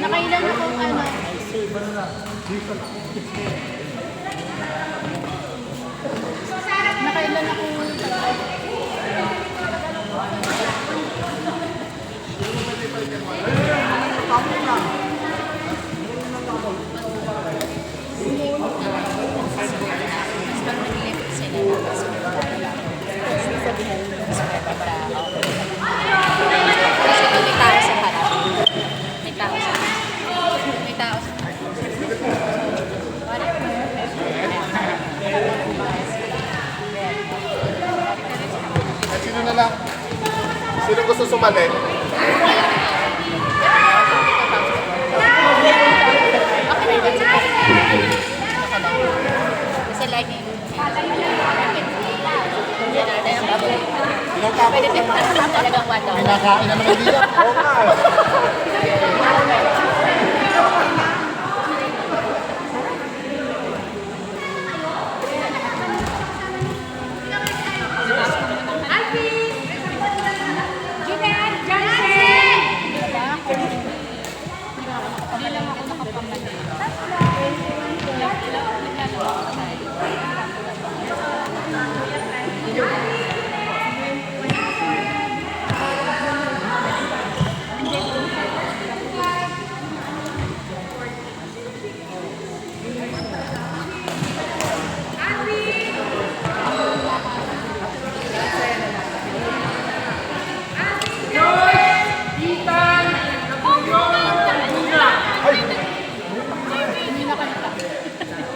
Nakailan akong ano. Nakailan akong Sino na lang? Sino gusto sumali? kasi lagi Pwede din talagang wala. Pinakain na naman dito. Oo nga.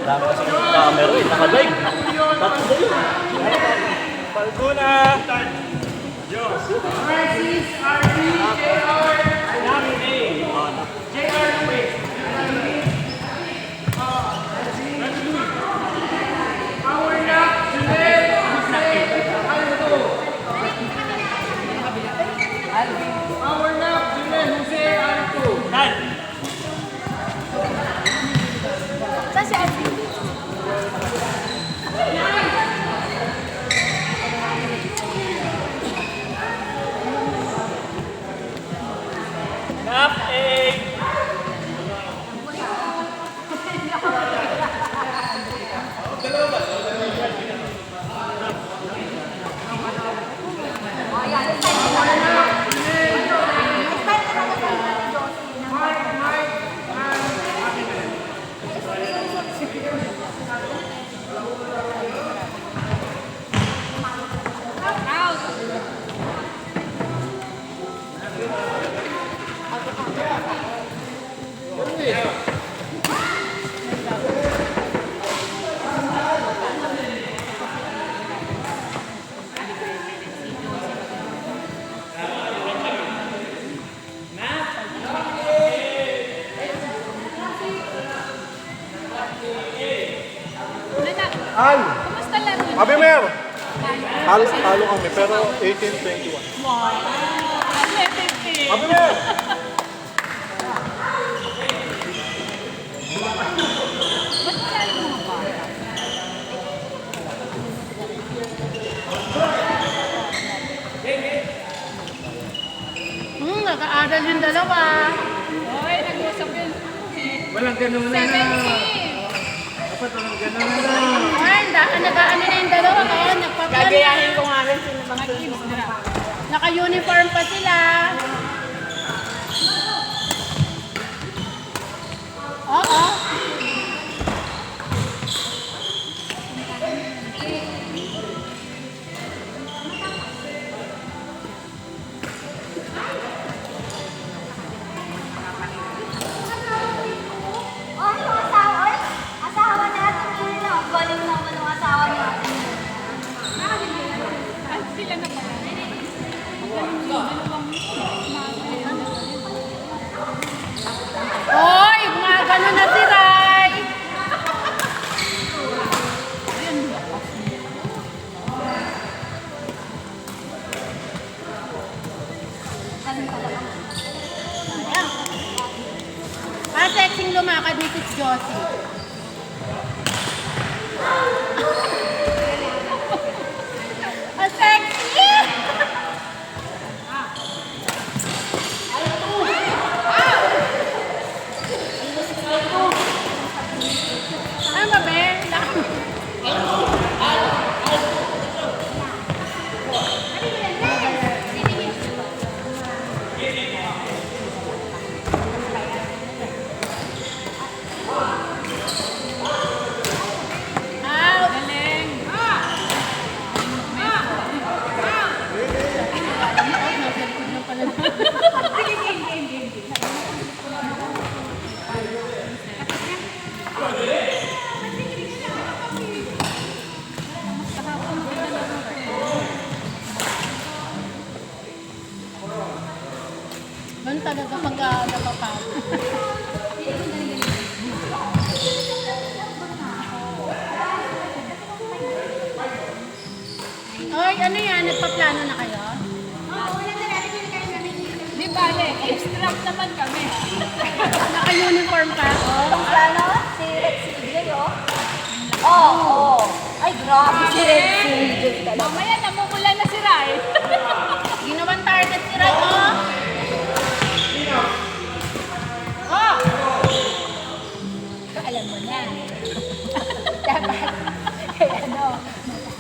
Dami kasi yung camera eh, naka-live. Tatlo ba yun? Palguna! Francis, RD, JR, JR Louis. Power Nap, Juliet, Jose, Aldo. Power Nap, Juliet, Jose, Aldo. Saan si Alvin? Nap A! Al! Kumusta lang yun? Abi Mer! Talo kami pero 18-21. Abi Mer! Ba't wala yung mga bata? Nag-aaral yung dalawa. Hoy, nag-usap yun. Walang ganun na. 17. Dapat walang ganun na. Ay, nag-aano na yung dalawa. Kaya nagpapala. Gagayahin ko nga rin sila mga Naka-uniform pa sila. Oo. Asawa natin yun na. Galing naman ng asawa natin. Sila na pa. Hoy, mga gano'n na sila. lumakad ni Tits Josie. Ang sexy! Ano ba, be? Out! Galing! Ganun talaga pagka napapalo. Oy, ano yan? Nagpaplano na kayo? Di bale, extract naman kami. Naka-uniform ka? Kung plano, si Red CJ, oh. Oo. Ay, grabe si Red CJ talaga. Mamaya namumulan na si Rai. Ginawan target si Rai, oh. Oh! Alam mo na. Dapat, kaya ano,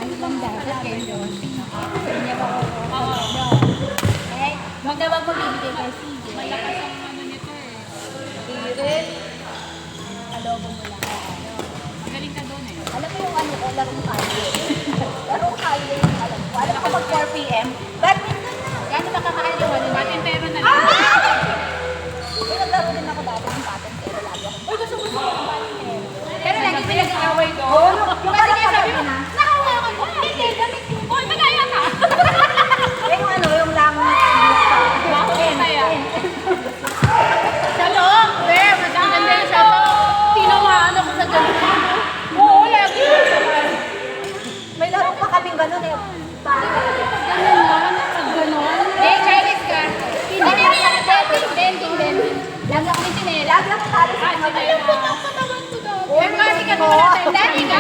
ano bang dapat kayo doon? Hindi ba ako? Oo. Eh, magdawag mo bibigay kay CJ. Malakas ang ano nito eh. Pirit. Alobo mo lang. Magaling ka doon eh. Alam mo yung ano ko, larong kalye. Larong kalye yung alam ko. Alam ko pag 4 p.m. Badminton na. Gano'n ba kakahal yung ano? Patintero na lang. May naglaro din ako dati ng pattern pero lagi ako. Uy, gusto ko ng pattern. Pero lagi pinag-away doon. Yung kasi kaya sabi mo, nakahawakan mo. Hindi, gamit yun. Uy, magaya ka! Yung ano, yung lamang. Bakit kaya? Salo! Be, mas maganda yung sato. Tinamaan ako sa ganun. Oo, lagi. May laro pa kaming gano'n eh. Ganun lang. Ganun. Eh, Chinese ka. Hindi rin yung bending. Lagi ako may sinela. Lagi ako talo sa mga Alam mo ang katawan ko daw. Eh, kasi ka naman natin. Dati ka.